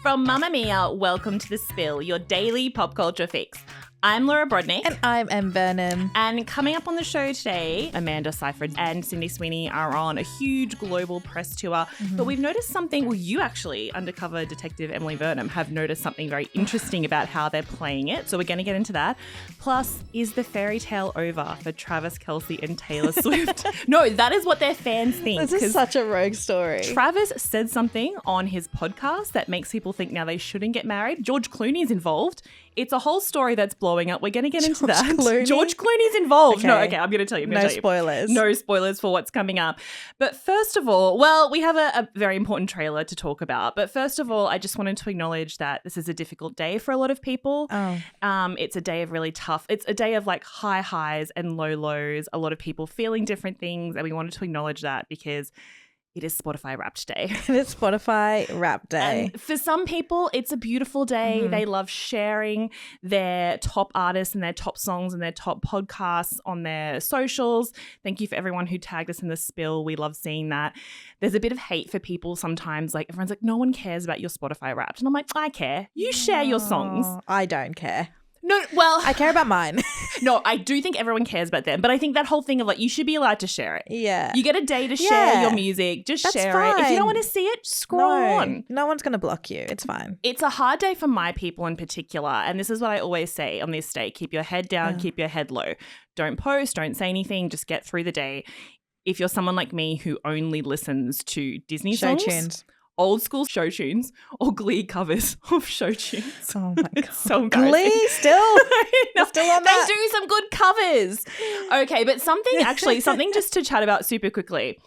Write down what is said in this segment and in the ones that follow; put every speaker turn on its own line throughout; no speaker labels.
From Mamma Mia, welcome to The Spill, your daily pop culture fix. I'm Laura Brodnick.
And I'm Em Burnham.
And coming up on the show today, Amanda Seyfried and Sweeney are on a huge global press tour. Mm-hmm. But we've noticed something, well, you actually, undercover detective Emily Burnham, have noticed something very interesting about how they're playing it. So we're going to get into that. Plus, is the fairy tale over for Travis Kelce and Taylor Swift? No, that is what their fans think.
This is such a rogue story.
Travis said something on his podcast that makes people think now they shouldn't get married. George Clooney's involved. It's a whole story that's blowing up. We're going to get into that.
Clooney?
George Clooney's involved.
Okay.
No, okay, I'm going to tell you.
No spoilers.
No spoilers for what's coming up. But first of all, well, we have a very important trailer to talk about. But first of all, I just wanted to acknowledge that this is a difficult day for a lot of people.
Oh.
It's a day of really tough. It's a day of like high highs and low lows. A lot of people feeling different things. And we wanted to acknowledge that because it is Spotify Wrapped Day.
It is Spotify Wrapped Day.
And for some people, it's a beautiful day.
Mm-hmm.
They love sharing their top artists and their top songs and their top podcasts on their socials. Thank you for everyone who tagged us in the spill. We love seeing that. There's a bit of hate for people sometimes. Like everyone's like, no one cares about your Spotify Wrapped. And I'm like, I care. You share your songs.
I don't care.
No, well,
I care about mine.
No, I do think everyone cares about them. But I think that whole thing of like, you should be allowed to share it.
Yeah.
You get a day to share your music. Just
That's
share it. If you don't
fine.
want to see it, scroll on.
No one's going to block you. It's fine.
It's a hard day for my people in particular. And this is what I always say on this day. Keep your head down, keep your head low. Don't post, don't say anything. Just get through the day. If you're someone like me who only listens to Disney
Show
songs,
tunes.
old school show tunes or Glee covers of show tunes.
Oh my God.
It's so embarrassing.
Glee still?
No,
Still on that?
They do some good covers. Okay, but something just to chat about super quickly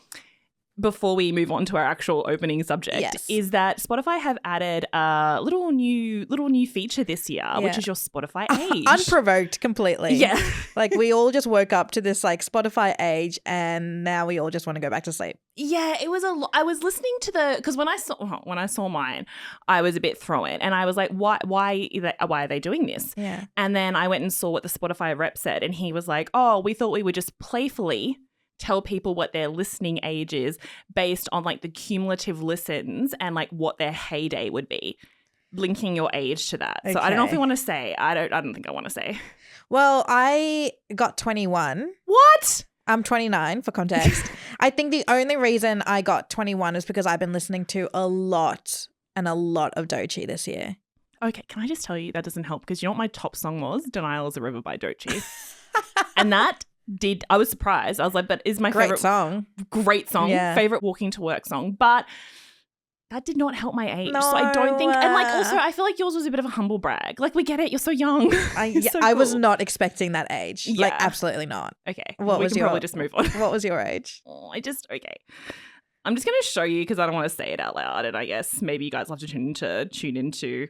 before we move on to our actual opening subject is that Spotify have added a little new feature this year, which is your Spotify age.
Unprovoked completely.
Yeah.
Like we all just woke up to this like Spotify age and now we all just want to go back to sleep.
Yeah, it was I was listening to because when I saw mine, I was a bit thrown and I was like, why are they doing this?
Yeah.
And then I went and saw what the Spotify rep said and he was like, oh, we thought we would just playfully tell people what their listening age is based on like the cumulative listens and like what their heyday would be, linking your age to that. So I don't know if we want to say. I don't think I want to say.
Well, I got 21.
What?
I'm 29 for context. I think the only reason I got 21 is because I've been listening to a lot of Doechii this year.
Okay, can I just tell you that doesn't help because you know what my top song was? Denial is a River by Doechii. And that I was surprised. I was like, but is my favorite
song.
Great song.
Yeah.
Favorite walking to work song. But that did not help my age.
No.
So I don't think, and like also I feel like yours was a bit of a humble brag. Like we get it, you're so young.
I was not expecting that age.
Yeah.
Like absolutely not.
Okay.
What
we
was
can probably just move on.
What was your age?
Okay. I'm just going to show you because I don't want to say it out loud. And I guess maybe you guys will have to tune into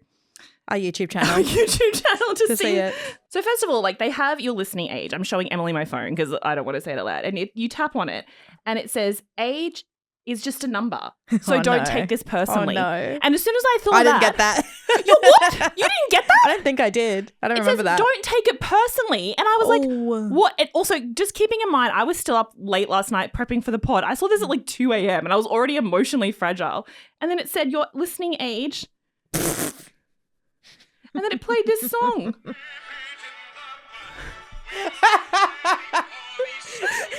our YouTube channel.
Our YouTube channel to see
it.
So first of all, like they have your listening age. I'm showing Emily my phone because I don't want to say it out loud. And you tap on it and it says age is just a number. So don't take this personally.
Oh, no.
And as soon as I thought
I didn't get that.
What? You didn't get that?
I don't think I did. I don't remember that.
Don't take it personally. And I was like, what? And also, just keeping in mind, I was still up late last night prepping for the pod. I saw this at like 2 a.m. and I was already emotionally fragile. And then it said your listening age. And then it played this song.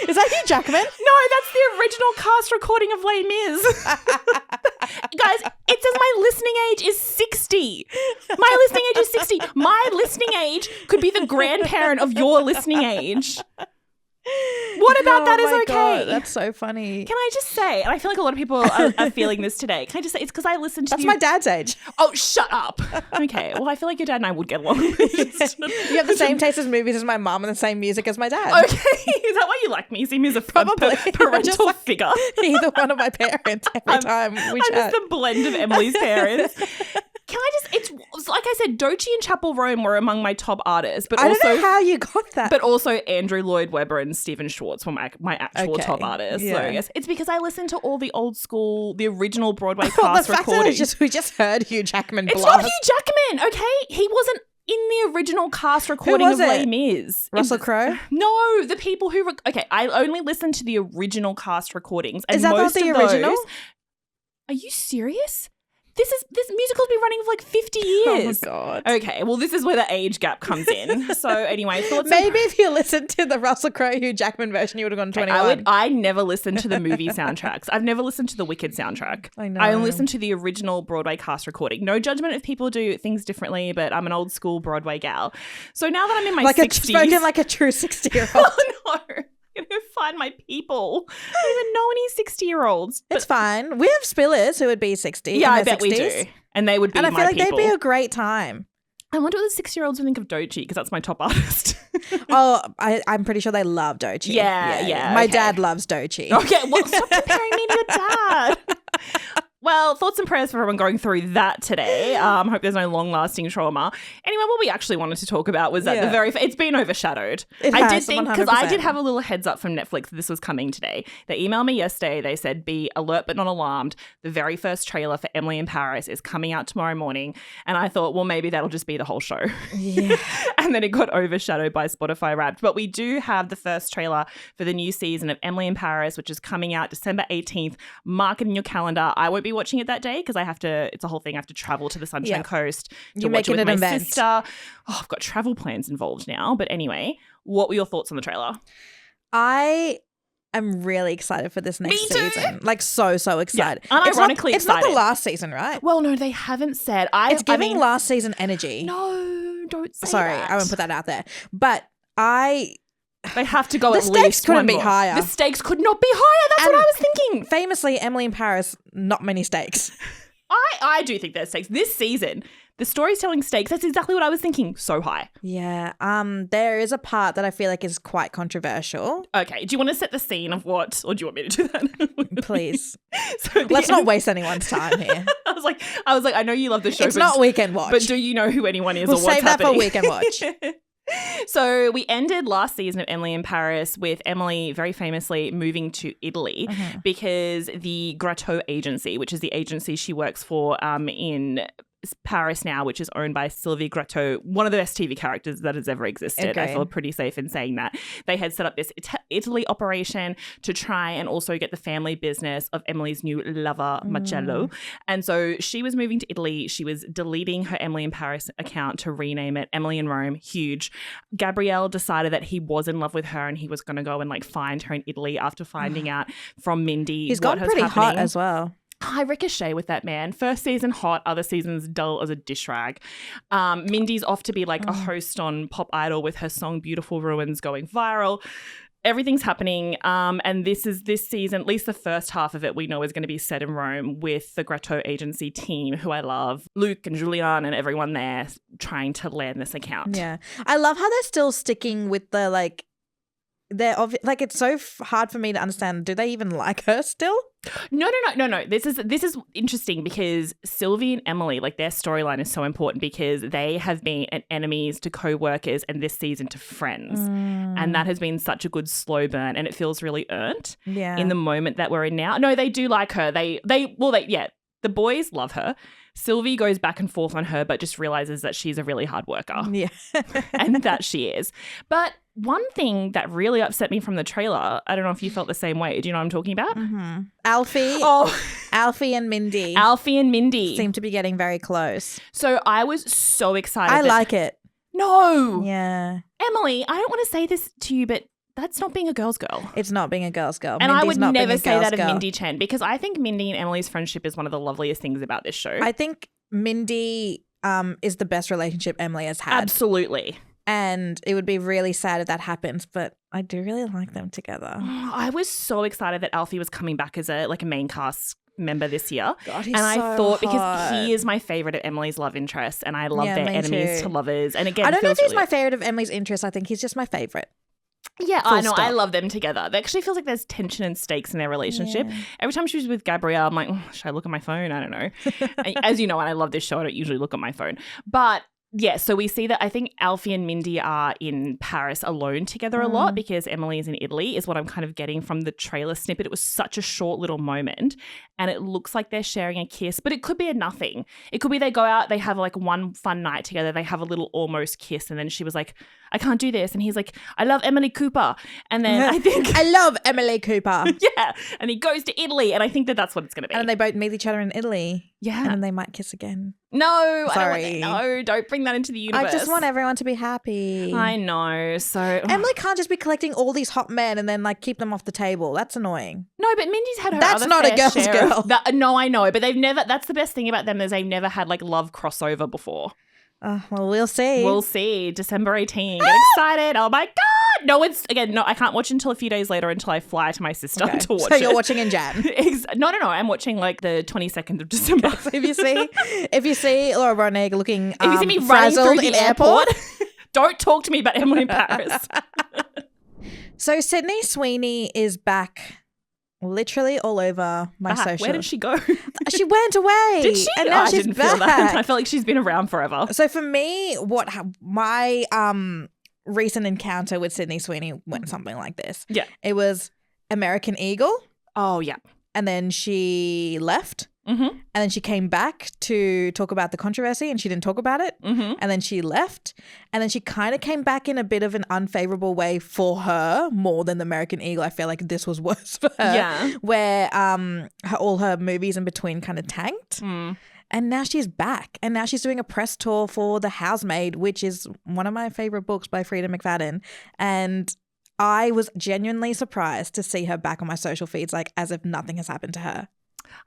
Is that Hugh Jackman?
No, that's the original cast recording of Les Mis. Guys, it says my listening age is 60. My listening age is 60. My listening age could be the grandparent of your listening age. What about that is okay?
God, that's so funny.
Can I just say, and I feel like a lot of people are feeling this today. Can I just say, it's because I listened to
That's my dad's age.
Oh, shut up. Okay, well, I feel like your dad and I would get along.
You have the same taste as movies as my mom and the same music as my dad.
Okay, is that why you like me? You see me as a parental figure?
Either one of my parents every time we chat.
I'm just the blend of Emily's parents. Can I just, it's like I said, Doechii and Chapel Roan were among my top artists, but
I don't know how you got that.
But also Andrew Lloyd Webber and Stephen Schwartz were my actual top artists.
Yeah.
So yes, it's because I listened to all the old school, the original Broadway cast recordings.
We just heard Hugh Jackman blast.
It's not Hugh Jackman, okay? He wasn't in the original cast recording of Les Mis.
Russell Crowe?
No, the people who... okay, I only listened to the original cast recordings. And
is that
most
not the
of
original?
Those, are you serious? This musical's been running of like 50 years.
Oh, my God.
Okay, well, this is where the age gap comes in. So anyway, thoughts.
Maybe if you listened to the Russell Crowe Hugh Jackman version, you would have gone 21.
I never listened to the movie soundtracks. I've never listened to the Wicked soundtrack.
I know.
I only listened to the original Broadway cast recording. No judgment if people do things differently, but I'm an old school Broadway gal. So now that I'm in my 60s.
Spoken like a true 60-year-old.
Oh, no. I'm going to find my people. I don't even know any 60-year-olds.
It's fine. We have spillers who would be 60.
Yeah,
in
I
their
bet we
60s.
do. And they would be my
people. And I feel like
people.
they'd be a great time.
I wonder what the 6-year-olds would think of Doechii, because that's my top artist.
Oh, I'm pretty sure they love Doechii.
Yeah.
My
okay.
dad loves Doechii.
Okay, well, stop comparing me to your dad. Well, thoughts and prayers for everyone going through that today. Hope there's no long-lasting trauma. Anyway, what we actually wanted to talk about was that it's been overshadowed. I did think, because I did have a little heads up from Netflix that this was coming today. They emailed me yesterday. They said, be alert but not alarmed. The very first trailer for Emily in Paris is coming out tomorrow morning. And I thought, well, maybe that'll just be the whole show.
Yeah.
And then it got overshadowed by Spotify Wrapped. But we do have the first trailer for the new season of Emily in Paris, which is coming out December 18th. Mark it in your calendar. I won't be watching it that day because it's a whole thing. I have to travel to the Sunshine Coast to watch it with my sister. Oh, I've got travel plans involved now. But anyway, what were your thoughts on the trailer?
I am really excited for this next season. Like so excited.
Yeah, unironically
it's not the last season, right?
Well, no, they haven't said.
It's giving last season energy.
No, don't say
Sorry,
that.
I won't put that out there. But
they have to go at least
the stakes couldn't be higher.
The stakes could not be higher. That's what I was thinking.
Famously, Emily in Paris, not many stakes.
I do think there's stakes. This season, the storytelling stakes, that's exactly what I was thinking. So high.
Yeah. There is a part that I feel like is quite controversial.
Okay. Do you want to set the scene of what, or do you want me to do that?
Please. Let's not waste anyone's time here.
I was like, I know you love the show.
It's not Weekend Watch.
But do you know who anyone is
we'll
or what's happening?
We'll save that for Weekend Watch.
So we ended last season of Emily in Paris with Emily very famously moving to Italy because the Gratteau agency, which is the agency she works for in Paris now, which is owned by Sylvie Gratteau, one of the best TV characters that has ever existed.
Agreed.
I feel pretty safe in saying that. They had set up this Italy operation to try and also get the family business of Emily's new lover, Marcello. And so she was moving to Italy. She was deleting her Emily in Paris account to rename it Emily in Rome. Huge. Gabrielle decided that he was in love with her and he was going to go and like find her in Italy after finding out from Mindy.
He's gone pretty hot as well.
I ricochet with that man. First season hot, other seasons dull as a dish rag. Mindy's off to be like a host on Pop Idol with her song Beautiful Ruins going viral. Everything's happening. And this season, at least the first half of it, we know is going to be set in Rome with the Gratteau agency team, who I love, Luke and Julian and everyone there trying to land this account.
Yeah. I love how they're still sticking with the it's so hard for me to understand. Do they even like her still?
No. This is interesting because Sylvie and Emily, like their storyline is so important because they have been enemies to co-workers and this season to friends. And that has been such a good slow burn and it feels really earned in the moment that we're in now. No, they do like her. The boys love her. Sylvie goes back and forth on her but just realizes that she's a really hard worker. Yeah. And that she is. But one thing that really upset me from the trailer, I don't know if you felt the same way. Do you know what I'm talking about?
Mm-hmm. Alfie and Mindy.
Alfie and Mindy.
Seem to be getting very close.
So I was so excited.
I like it.
No.
Yeah.
Emily, I don't want to say this to you, but that's not being a girl's girl.
It's not being a girl's girl.
And
Mindy's
I would never say that of Mindy Chen because I think Mindy and Emily's friendship is one of the loveliest things about this show.
I think Mindy is the best relationship Emily has had.
Absolutely.
And it would be really sad if that happens, but I do really like them together.
I was so excited that Alfie was coming back as a main cast member this year.
God, he's
and I thought
hot.
Because he is my favorite of Emily's love interest and I love their enemies to lovers. And again,
I don't know if he's my favorite of Emily's interest. I think he's just my favorite.
Yeah, I know. I love them together. It actually feels like there's tension and stakes in their relationship. Yeah. Every time she was with Gabrielle, I'm like, should I look at my phone? I don't know. As you know, when I love this show, I don't usually look at my phone. But yeah, so we see that I think Alfie and Mindy are in Paris alone together a lot because Emily is in Italy is what I'm kind of getting from the trailer snippet. It was such a short little moment and it looks like they're sharing a kiss, but it could be a nothing. It could be they go out, they have like one fun night together, they have a little almost kiss and then she was like, I can't do this. And he's like, I love Emily Cooper. And then I think
I love Emily Cooper.
yeah. And he goes to Italy. And I think that that's what it's going to be.
And they both meet each other in Italy.
Yeah.
And then they might kiss again.
No,
Sorry.
Don't bring that into the universe.
I just want everyone to be happy.
I know. So
Emily can't just be collecting all these hot men and then like keep them off the table. That's annoying.
No, but Mindy's had her
That's
other
not a
fair
girl's
share
girl.
of that, no, I know, but they've never. That's the best thing about them is they've never had like love crossover before.
Well, we'll see.
We'll see. December 18. Get excited. Oh my God. No, I can't watch until a few days later until I fly to my sister to watch it.
So you're watching in Jan?
No. I'm watching like the 22nd of December.
So if you see Laura Bronig looking
if you see me running
frazzled
through
in
the airport, don't talk to me about Emily in Paris.
So Sydney Sweeney is back literally all over my social.
Where did she go?
She went away.
Did she?
And now
I
she's
didn't
back.
feel that. I felt like she's been around forever.
So for me, my recent encounter with Sydney Sweeney went something like this.
Yeah.
It was American Eagle.
Oh, yeah.
And then she left.
Mm-hmm.
And then she came back to talk about the controversy and she didn't talk about it.
Mm-hmm.
And then she left. And then she kind of came back in a bit of an unfavorable way for her more than the American Eagle. I feel like this was worse for her.
Yeah.
Where all her movies in between kind of tanked.
Mm.
And now she's back. And now she's doing a press tour for The Housemaid, which is one of my favorite books by Frida McFadden. And I was genuinely surprised to see her back on my social feeds, like as if nothing has happened to her.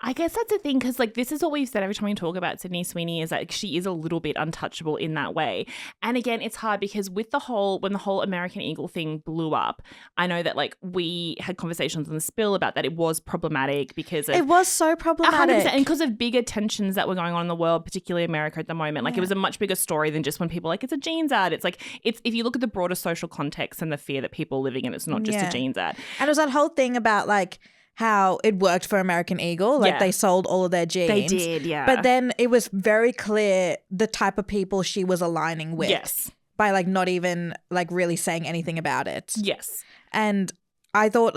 I guess that's the thing because like this is what we've said every time we talk about Sydney Sweeney is like she is a little bit untouchable in that way. And again, it's hard because with when the whole American Eagle thing blew up, I know that like we had conversations on the spill about that it was problematic because
it was so problematic.
100%, and because of bigger tensions that were going on in the world, particularly America at the moment. Like it was a much bigger story than just when people like it's a jeans ad. It's like if you look at the broader social context and the fear that people are living in, it's not just a jeans ad.
And it was that whole thing about like how it worked for American Eagle. Like they sold all of their jeans.
They did, yeah.
But then it was very clear the type of people she was aligning with.
Yes.
By like not even like really saying anything about it.
Yes.
And I thought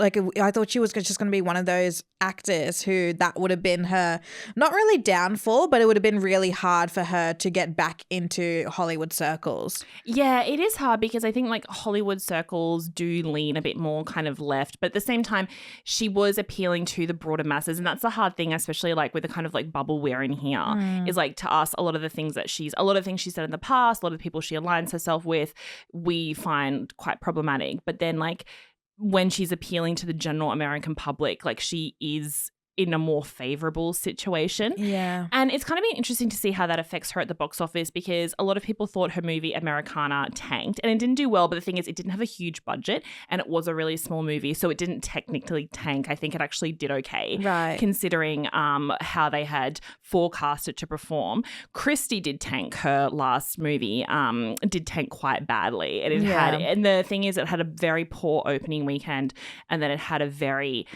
she was just going to be one of those actors who that would have been her, not really downfall, but it would have been really hard for her to get back into Hollywood circles.
Yeah, it is hard because I think like Hollywood circles do lean a bit more kind of left, but at the same time, she was appealing to the broader masses, and that's the hard thing, especially like with the kind of like bubble we're in here, is like to us a lot of the things she said in the past, a lot of the people she aligns herself with, we find quite problematic. But then like when she's appealing to the general American public, like she is in a more favorable situation.
Yeah.
And it's kind of been interesting to see how that affects her at the box office because a lot of people thought her movie Americana tanked and it didn't do well, but the thing is it didn't have a huge budget and it was a really small movie, so it didn't technically tank. I think it actually did okay.
Right.
Considering how they had forecast it to perform. Christy did tank, her last movie, did tank quite badly. And and the thing is it had a very poor opening weekend and then it had a very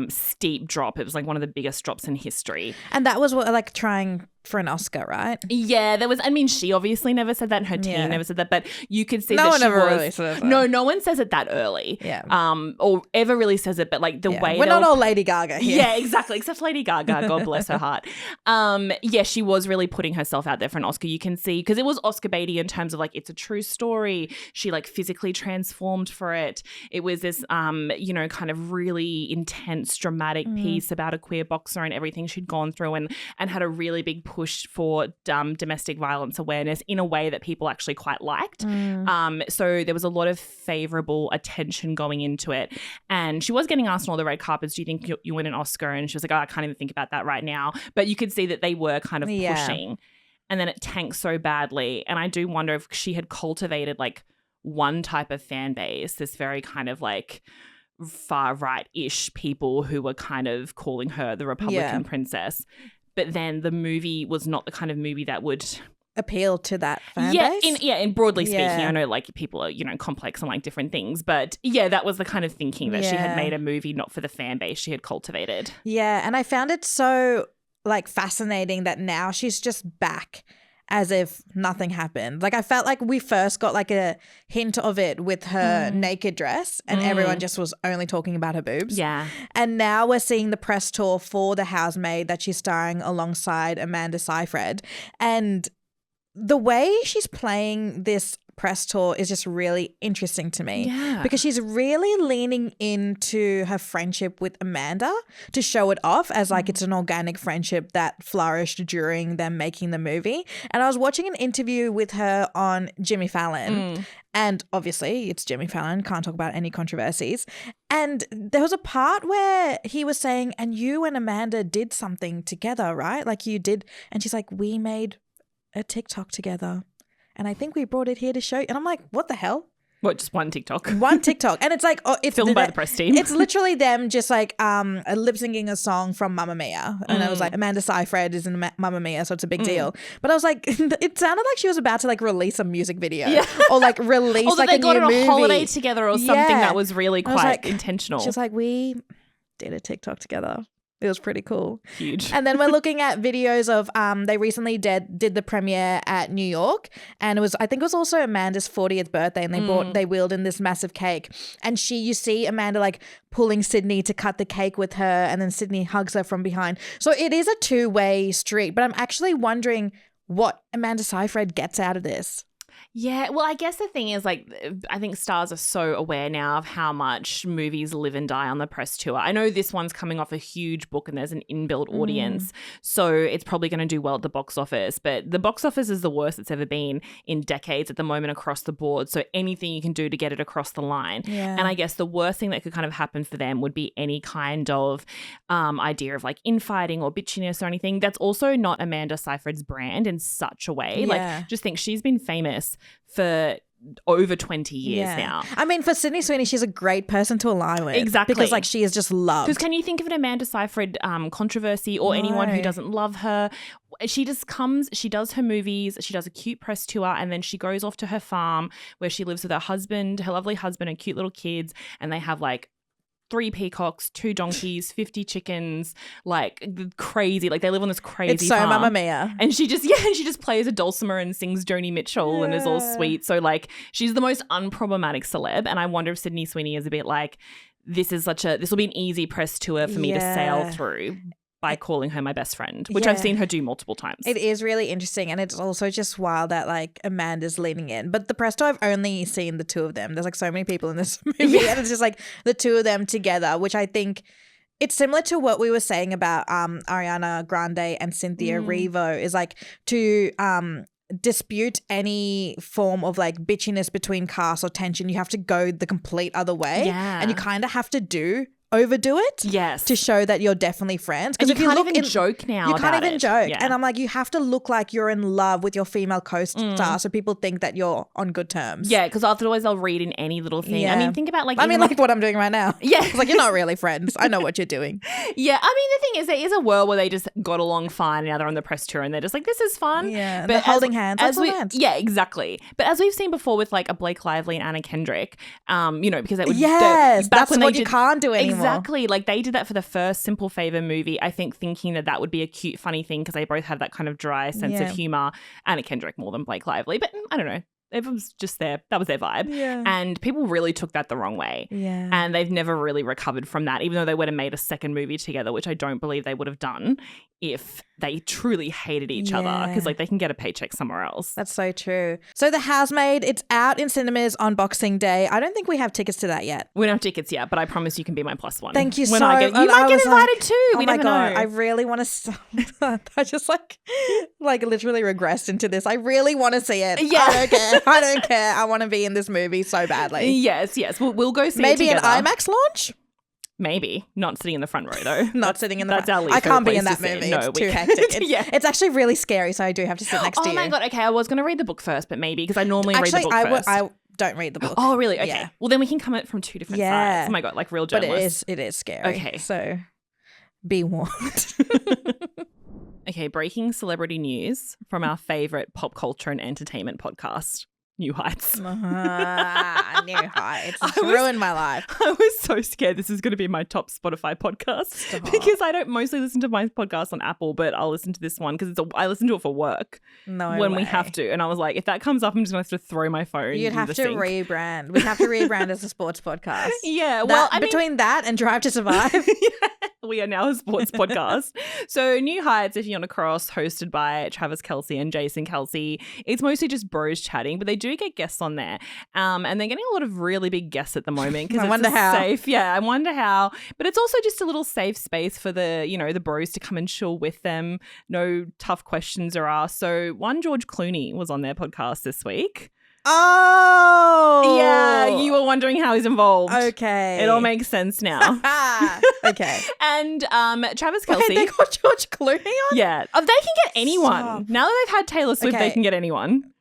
steep drop. It was like one of the biggest drops in history.
And that was what like trying for an Oscar, right?
Yeah, there was. I mean, she obviously never said that, and her team never said that. But you could see
no
that
one
she
ever
was.
Really says that.
No one says it that early.
Yeah.
Or ever really says it. But like the way
we're not all Lady Gaga here.
Yeah, exactly. Except Lady Gaga. God bless her heart. Yeah, she was really putting herself out there for an Oscar. You can see because it was Oscar baity in terms of like it's a true story. She like physically transformed for it. It was this kind of really intense, dramatic piece about a queer boxer and everything she'd gone through, and had a really big push for domestic violence awareness in a way that people actually quite liked. So there was a lot of favourable attention going into it. And she was getting asked on all the red carpets, do you think you win an Oscar? And she was like, oh, I can't even think about that right now. But you could see that they were kind of pushing. And then it tanked so badly. And I do wonder if she had cultivated like one type of fan base, this very kind of like far right-ish people who were kind of calling her the Republican princess. But then the movie was not the kind of movie that would
appeal to that fan base.
In broadly speaking, I know like people are, complex and like different things. But yeah, that was the kind of thinking that she had made a movie not for the fan base she had cultivated. Yeah.
And I found it so like fascinating that now she's just back as if nothing happened. Like I felt like we first got like a hint of it with her naked dress and everyone just was only talking about her boobs.
Yeah.
And now we're seeing the press tour for The Housemaid that she's starring alongside Amanda Seyfried. And the way she's playing this press tour is just really interesting to me.
Yeah.
Because she's really leaning into her friendship with Amanda to show it off as like it's an organic friendship that flourished during them making the movie. And I was watching an interview with her on Jimmy Fallon. And obviously it's Jimmy Fallon, can't talk about any controversies. And there was a part where he was saying, and you and Amanda did something together, right? Like you did. And she's like, we made a TikTok together. And I think we brought it here to show you. And I'm like, what the hell?
What, just one TikTok?
One TikTok. And it's like, oh, it's
filmed by the press team.
It's literally them just like lip syncing a song from Mamma Mia. And I was like, Amanda Seyfried is in Mamma Mia, so it's a big deal. But I was like, it sounded like she was about to like release a music video or like release
or
like
they
a
got
new
on
movie.
A holiday together or something that was really quite
like,
intentional.
She's like, we did a TikTok together. It was pretty cool.
Huge.
And then we're looking at videos of they recently did the premiere at New York, and I think it was also Amanda's 40th birthday, and they wheeled in this massive cake, and you see Amanda like pulling Sydney to cut the cake with her, and then Sydney hugs her from behind. So it is a two-way street, but I'm actually wondering what Amanda Seyfried gets out of this.
Yeah, well, I guess the thing is, like, I think stars are so aware now of how much movies live and die on the press tour. I know this one's coming off a huge book and there's an inbuilt audience, so it's probably going to do well at the box office. But the box office is the worst it's ever been in decades at the moment across the board. So anything you can do to get it across the line.
Yeah.
And I guess the worst thing that could kind of happen for them would be any kind of idea of like infighting or bitchiness or anything. That's also not Amanda Seyfried's brand in such a way.
Yeah.
Like, just think she's been famous for over 20 years now.
I mean, for Sydney Sweeney, she's a great person to align with.
Exactly.
Because like she is just loved.
Because can you think of an Amanda Seyfried controversy or anyone who doesn't love her? She just comes, she does her movies, she does a cute press tour, and then she goes off to her farm where she lives with her husband, her lovely husband and cute little kids, and they have like 3 peacocks, 2 donkeys, 50 chickens, like crazy. Like they live on this crazy
It's so
farm.
Mamma Mia.
And she just plays a dulcimer and sings Joni Mitchell and is all sweet. So like she's the most unproblematic celeb. And I wonder if Sydney Sweeney is a bit like, this will be an easy press tour for me to sail through by calling her my best friend, which I've seen her do multiple times.
It is really interesting, and it's also just wild that like Amanda's leaning in. But the press tour, I've only seen the two of them. There's like so many people in this movie, and it's just like the two of them together, which I think it's similar to what we were saying about Ariana Grande and Cynthia Erivo, is like to dispute any form of like bitchiness between cast or tension, you have to go the complete other way, and you kind of have to overdo it to show that you're definitely friends.
Because if you can't even joke now,
you can't even joke.
Yeah.
And I'm like, you have to look like you're in love with your female co-star so people think that you're on good terms.
Yeah, because otherwise they'll read in any little thing.
Yeah.
I mean, think about like
like what I'm doing right now.
Yeah.
It's like, you're not really friends. I know what you're doing.
Yeah, I mean, the thing is, there is a world where they just got along fine and now they're on the press tour and they're just like, this is fun.
Yeah,
but
they're holding hands.
Yeah, exactly. But as we've seen before with like a Blake Lively and Anna Kendrick, because it would
that's when what you can't do anymore.
Exactly. Like they did that for the first Simple Favor movie, I think, thinking that would be a cute, funny thing because they both have that kind of dry sense of humor. Anna Kendrick more than Blake Lively, but I don't know. It was just that was their vibe.
Yeah.
And people really took that the wrong way.
Yeah.
And they've never really recovered from that, even though they would have made a second movie together, which I don't believe they would have done if they truly hated each other, because like they can get a paycheck somewhere else.
That's so true. So The Housemaid, it's out in cinemas on Boxing Day. I don't think we have tickets to that yet.
We don't have tickets yet, but I promise you can be my +1.
Thank you
when
so
much. You might get invited too.
Oh
we
my
never
God.
know.
I really want to. I just like literally regressed into this. I really want to see it.
Yeah.
I don't care. I want to be in this movie so badly.
Yes. We'll go see it
Maybe
together.
an IMAX launch?
Maybe. Not sitting in the front row though.
Not sitting in the
That's
front.
our least
I can't be
favorite
in that
place to
movie.
sit. No,
it's too hectic. It's actually really scary, so I do have to sit next to you.
Oh my God. Okay, I was going to read the book first, but maybe because I normally read the book first.
I don't read the book.
Oh, really? Okay.
Yeah.
Well, then we can come at it from 2 different sides. Oh my God, like real journalists.
But it is scary.
Okay.
So be warned.
Okay, breaking celebrity news from our favourite pop culture and entertainment podcast, New Heights.
New Heights. It's ruined my life.
I was so scared this is going to be my top Spotify podcast because I don't mostly listen to my podcast on Apple, but I'll listen to this one because I listen to it for work when we have to. And I was like, if that comes up, I'm just going to have to throw my phone.
You'd have to rebrand. We'd have to rebrand as a sports podcast.
Yeah. Well,
between that and Drive to Survive.
Yeah. We are now a sports podcast. So New Heights, if you're on a cross, hosted by Travis Kelce and Jason Kelce. It's mostly just bros chatting, but they do get guests on there. And they're getting a lot of really big guests at the moment because it's safe. Yeah, I wonder how. But it's also just a little safe space for the bros to come and chill with them. No tough questions are asked. So one George Clooney was on their podcast this week.
Oh.
Yeah, you were wondering how he's involved.
Okay.
It all makes sense now.
Okay.
And Travis Kelce.
Wait, they got George Clooney on?
Yeah. They can get anyone.
Stop.
Now that they've had Taylor Swift, they can get anyone.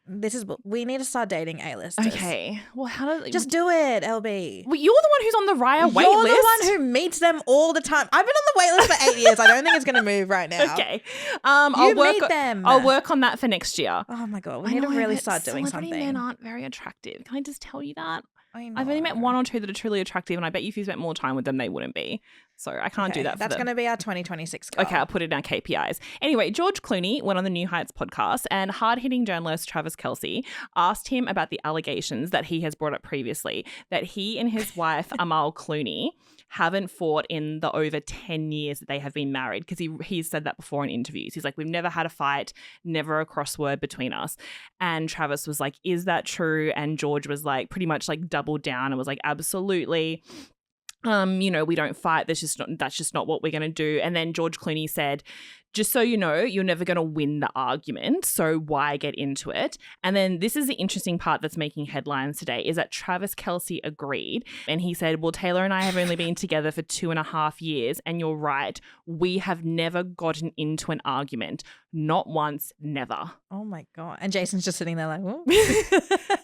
We need to start dating A-listers.
Okay. Well, how do
just do it, LB?
Well, you're the one who's on the Raya wait list.
You're the one who meets them all the time. I've been on the wait list for 8 years. I don't think it's going to move right now.
Okay.
You meet them.
I'll work on that for next year.
Oh my God. We need to really start doing something.
Celebrity men aren't very attractive. Can I just tell you that?
I know.
I've only met one or two that are truly attractive, and I bet you if you spent more time with them, they wouldn't be. So I can't do that for them.
That's going to be our 2026 goal.
Okay, I'll put it in our KPIs. Anyway, George Clooney went on the New Heights podcast, and hard-hitting journalist Travis Kelce asked him about the allegations that he has brought up previously, that he and his wife, Amal Clooney, haven't fought in the over 10 years that they have been married, because he's said that before in interviews. He's like, we've never had a fight, never a crossword between us. And Travis was like, is that true? And George was like, pretty much like doubled down and was like, absolutely. We don't fight. That's just not what we're going to do. And then George Clooney said, just so you know, you're never going to win the argument, so why get into it? And then this is the interesting part that's making headlines today, is that Travis Kelce agreed. And he said, well, Taylor and I have only been together for 2.5 years. And you're right. We have never gotten into an argument. Not once, never.
Oh my God. And Jason's just sitting there like, oh.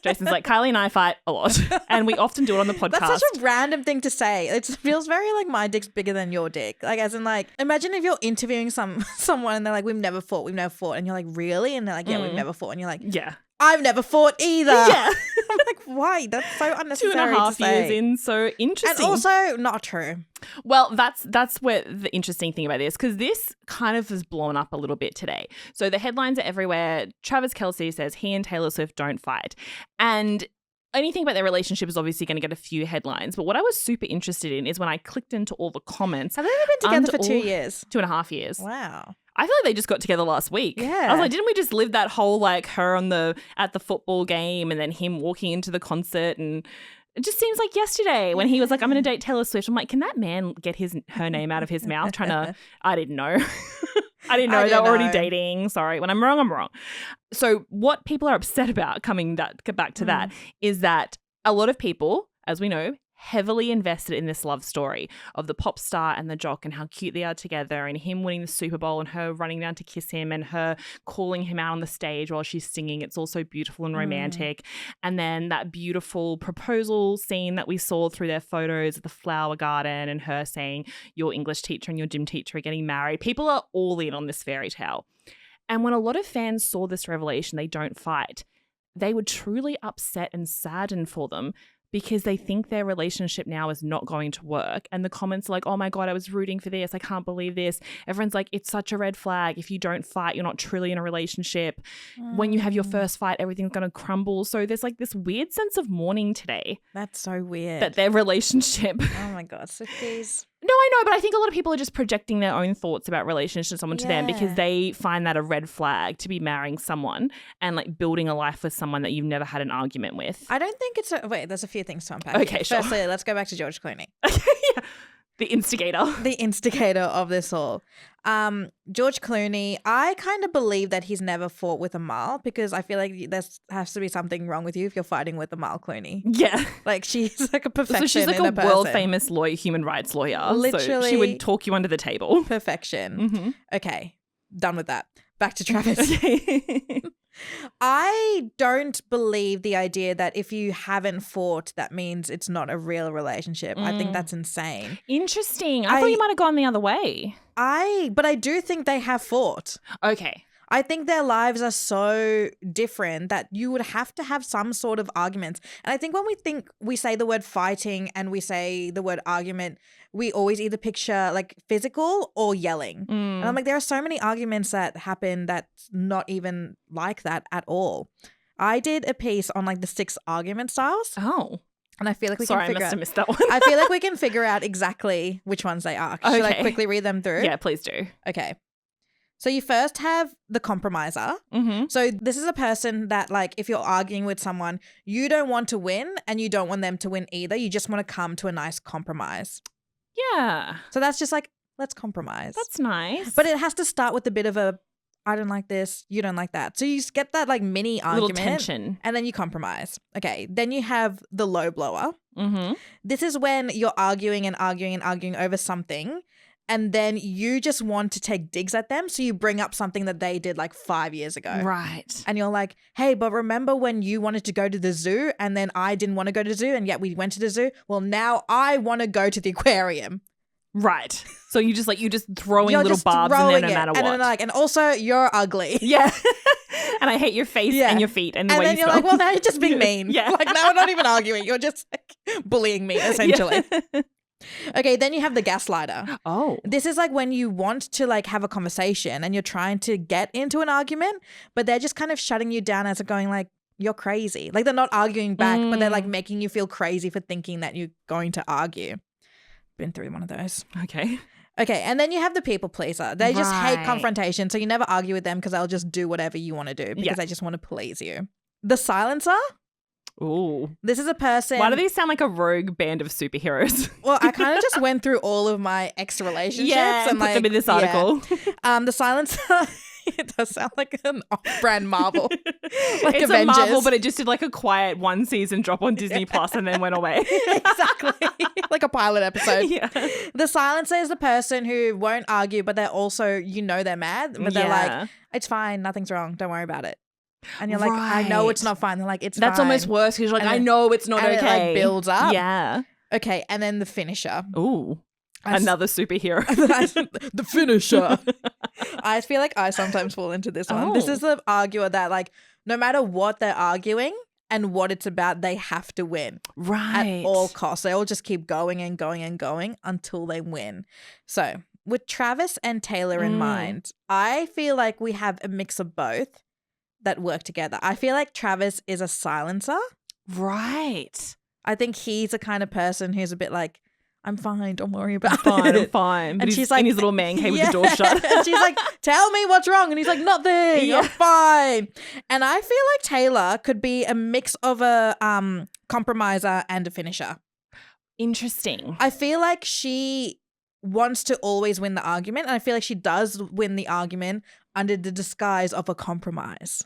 Jason's like, Kylie and I fight a lot. And we often do it on the podcast.
That's such a random thing to say. It feels very like my dick's bigger than your dick. Like, as in, like, imagine if you're interviewing someone and they're like, we've never fought. And you're like, really? And they're like, yeah, we've never fought. And you're like,
yeah,
I've never fought either.
Yeah.
I'm like, why? That's so unnecessary.
2.5 years in, so interesting.
And also not true.
Well, that's where the interesting thing about this, because this kind of has blown up a little bit today. So the headlines are everywhere. Travis Kelce says he and Taylor Swift don't fight. And anything about their relationship is obviously going to get a few headlines. But what I was super interested in is when I clicked into all the comments.
Have they been together for 2 years?
2.5 years.
Wow.
I feel like they just got together last week.
Yeah.
I was like, didn't we just live that whole like her at the football game and then him walking into the concert? And it just seems like yesterday when he was like, I'm going to date Taylor Swift. I'm like, can that man get her name out of his mouth? I didn't know. I didn't know they were already dating. Sorry. When I'm wrong, I'm wrong. So what people are upset about, get back to that, is that a lot of people, as we know, heavily invested in this love story of the pop star and the jock and how cute they are together, and him winning the Super Bowl and her running down to kiss him and her calling him out on the stage while she's singing. It's all so beautiful and romantic. And then that beautiful proposal scene that we saw through their photos at the flower garden and her saying, your English teacher and your gym teacher are getting married. People are all in on this fairy tale. And when a lot of fans saw this revelation, they don't fight, they were truly upset and saddened for them, because they think their relationship now is not going to work. And the comments are like, oh my God, I was rooting for this. I can't believe this. Everyone's like, it's such a red flag. If you don't fight, you're not truly in a relationship. When you have your first fight, everything's going to crumble. So there's like this weird sense of mourning today.
That's so weird.
That their relationship.
Oh my God, Swifties.
No, I know, but I think a lot of people are just projecting their own thoughts about relationships onto them, because they find that a red flag to be marrying someone and like building a life with someone that you've never had an argument with.
I don't think it's wait, there's a few things to unpack.
Okay, sure.
Firstly, let's go back to George Clooney.
Yeah. The instigator of this all. George Clooney, I kind of believe that he's never fought with Amal, because I feel like there has to be something wrong with you if you're fighting with Amal Clooney. Yeah.
Like, she's like a perfection.
So she's like a world-famous human rights lawyer.
Literally.
So she would talk you under the table.
Perfection.
Mm-hmm.
Okay, done with that. Back to Travis. I don't believe the idea that if you haven't fought, that means it's not a real relationship. I think that's insane.
Interesting. I thought you might have gone the other way.
But I do think they have fought.
Okay.
I think their lives are so different that you would have to have some sort of arguments. And I think when we say the word fighting and we say the word argument, we always either picture like physical or yelling. And I'm like, there are so many arguments that happen that's not even like that at all. I did a piece on like the 6 argument styles.
Oh.
And I feel like we
Sorry,
can figure
I must have
out.
missed that one.
I feel like we can figure out exactly which ones they are. Should I
Okay.
quickly read them through?
Yeah, please do.
Okay. So you first have the compromiser.
Mm-hmm.
So this is a person that, like, if you're arguing with someone, you don't want to win and you don't want them to win either. You just want to come to a nice compromise.
Yeah.
So that's just like, let's compromise.
That's nice.
But it has to start with a bit of a, I don't like this, you don't like that. So you just get that like mini argument.
Little tension.
And then you compromise. Okay. Then you have the low blower.
Mm-hmm.
This is when you're arguing and arguing and arguing over something. And then you just want to take digs at them. So you bring up something that they did like 5 years ago.
Right.
And you're like, hey, but remember when you wanted to go to the zoo and then I didn't want to go to the zoo and yet we went to the zoo? Well, now I want to go to the aquarium.
Right. So you just throwing
You're
little
just
barbs in
throwing
there no
it.
matter
And
what.
then like, and also you're ugly.
Yeah. And I hate your face
Yeah.
and your feet and the
And
way
then
you
you're
smell.
like, well, now you're just being mean.
Yeah.
Like now we're not even arguing. You're just like bullying me essentially.
Yeah.
Okay. Then you have the gaslighter.
Oh.
This is like when you want to like have a conversation and you're trying to get into an argument, but they're just kind of shutting you down as going like, you're crazy. Like they're not arguing back, but they're like making you feel crazy for thinking that you're going to argue. Been through one of those.
Okay.
Okay, and then you have the people pleaser. They just hate
Right.
confrontation, so you never argue with them because they'll just do whatever you want to do because
Yeah.
they just want to please you. The silencer.
Ooh.
This is a person.
Why do these sound like a rogue band of superheroes?
Well, I kind of just went through all of my ex relationships
and put them in this article.
Yeah. The silencer. It does sound like an off-brand Marvel, like
It's
Avengers.
a Marvel, but it just did like a quiet one season drop on Disney Plus and then went away.
Exactly, like a pilot episode.
Yeah.
The silencer is the person who won't argue, but they're also, you know, they're mad, but they're
Yeah.
like, it's fine, nothing's wrong, don't worry about it. And you're like, I know it's not fine. They're like, it's
That's
fine.
almost worse because you're like,
And
I
then-
know it's not
and
okay.
it like builds up.
Yeah.
Okay, and then the finisher.
Ooh.
I s-
Another superhero.
The finisher. I feel like I sometimes fall into this one. This
Oh.
is the arguer that like, no matter what they're arguing and what it's about, they have to win.
Right.
At all costs. They all just keep going and going and going until they win. So with Travis and Taylor in mind, I feel like we have a mix of both that work together. I feel like Travis is a silencer.
Right.
I think he's the kind of person who's a bit like, I'm fine, don't worry about
Fine,
it.
I'm fine. But
And
he's
she's like,
in his little man cave with the door
Yeah.
shut.
And she's like, tell me what's wrong. And he's like, nothing.
Yeah.
I'm fine. And I feel like Taylor could be a mix of a compromiser and a finisher.
Interesting.
I feel like she wants to always win the argument. And I feel like she does win the argument under the disguise of a compromise.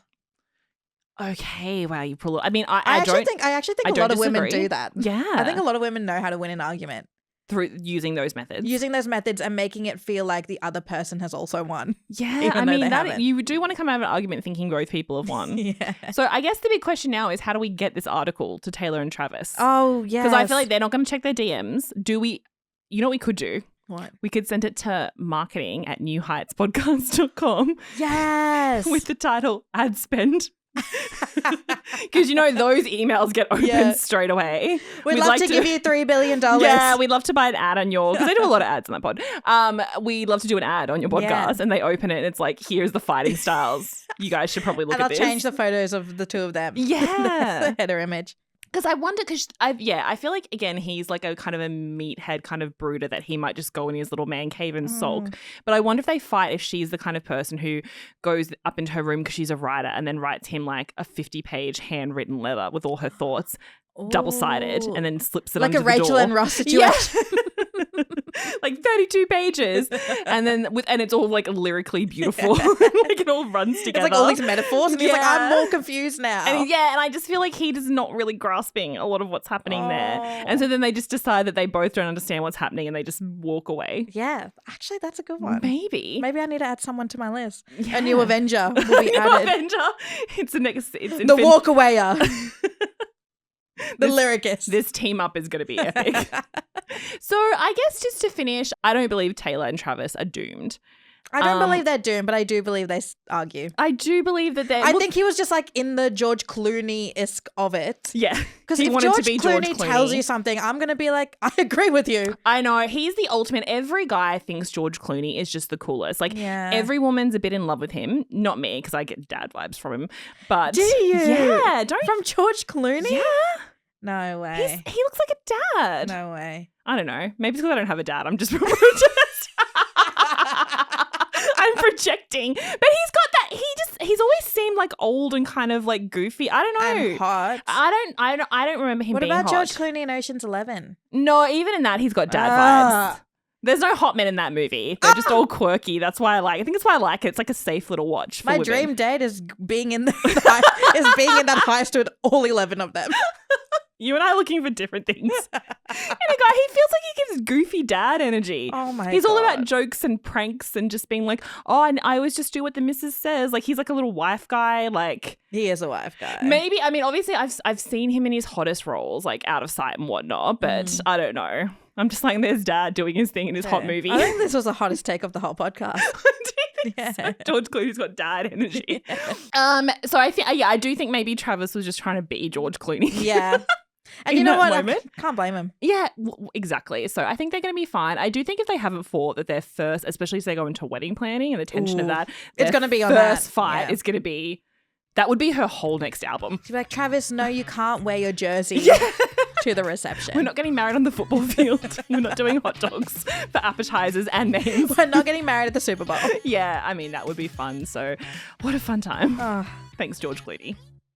Okay. Wow. You pull. I mean, I
actually
don't
think
I
a
don't
lot of women
disagree.
do that.
Yeah.
I think a lot of women know how to win an argument.
Through using those methods.
Using those methods and making it feel like the other person has also won.
Yeah.
even
I
though
mean,
they
that
haven't.
you do want to come out of an argument thinking both people have won.
Yeah.
So I guess the big question now is how do we get this article to Taylor and Travis?
Oh, yeah.
Because I feel like they're not going to check their DMs. Do we? You know what we could do?
What?
We could send it to marketing@newheightspodcast.com
Yes.
with the title ad spend. Because you know those emails get opened
Yeah.
straight away.
We'd love to give you $3 billion.
Yeah, we'd love to buy an ad on your, because they do a lot of ads on that pod. We'd love to do an ad on your podcast,
Yeah.
and they open it and it's like, here's the fighting styles. You guys should probably look
And
at
I'll
this.
change the photos of the two of them.
Yeah.
That's the header image.
Because I wonder, I feel like, again, he's like a kind of a meathead kind of brooder that he might just go in his little man cave and sulk. But I wonder if they fight if she's the kind of person who goes up into her room because she's a writer and then writes him like a 50-page handwritten letter with all her thoughts, double-sided,
Ooh.
and then slips it
Like
under
a
the
Rachel
door.
and Ross situation.
Like 32 pages. And then and it's all like lyrically beautiful. Like it all runs
It's
together.
like all these metaphors. And he's like,
Yeah.
I'm more confused now.
And I just feel like he is not really grasping a lot of what's happening there.
Oh.
And so then they just decide that they both don't understand what's happening and they just walk away.
Yeah. Actually, that's a good one.
Maybe.
Maybe I need to add someone to my list.
Yeah.
A new Avenger will be
New
added.
Avenger. It's
The
Infin-
walkawayer. The lyricist.
This team up is going to be epic. So I guess just to finish, I don't believe Taylor and Travis are doomed.
I don't believe they're doomed, but I do believe they argue.
I do believe that they're...
I think he was just like in the George Clooney-esque of it.
Yeah.
Because
He
if
wanted
George
to be
Clooney
George Clooney.
tells you something, I'm going to be like, I agree with you.
I know. He's the ultimate. Every guy thinks George Clooney is just the coolest. Like,
Yeah.
every woman's a bit in love with him. Not me, because I get dad vibes from him. But
Do you?
Yeah. Don't
From George Clooney?
Yeah.
No way.
He looks like a dad.
No way.
I don't know. Maybe it's because I don't have a dad. I'm just I'm projecting. But he's got that. He's always seemed like old and kind of like goofy. I don't know.
And hot.
I don't remember him
What
being
about
hot.
George Clooney in Ocean's 11?
No, even in that he's got dad vibes. There's no hot men in that movie. They're just all quirky. That's why I think it's why I like it. It's like a safe little watch for
My
women.
dream date is being in that heist with all 11 of them.
You and I are looking for different things. And a guy, he feels like he gives goofy dad energy.
Oh my
He's
God.
all about jokes and pranks and just being like, oh, and I always just do what the missus says. Like he's like a little wife guy. Like
He is a wife guy.
maybe, I mean, obviously I've seen him in his hottest roles, like Out of Sight and whatnot, but I don't know. I'm just like, there's dad doing his thing in his hot movie.
I think this was the hottest take of the whole podcast.
So George Clooney's got dad energy. So I do think maybe Travis was just trying to be George Clooney.
Yeah. And
In
you know
that
what?
moment.
I can't blame him.
Yeah, exactly. So I think they're going to be fine. I do think if they haven't fought, that their first, especially if they go into wedding planning and the tension of that,
It's going to be on
first
that.
fight
Yeah.
is going to be, that would be her whole next album.
She'd be like, Travis, no, you can't wear your jersey to the reception.
We're not getting married on the football field. We're not doing hot dogs for appetizers and names.
We're not getting married at the Super Bowl.
Yeah, I mean, that would be fun. So what a fun time.
Oh.
Thanks, George Clooney.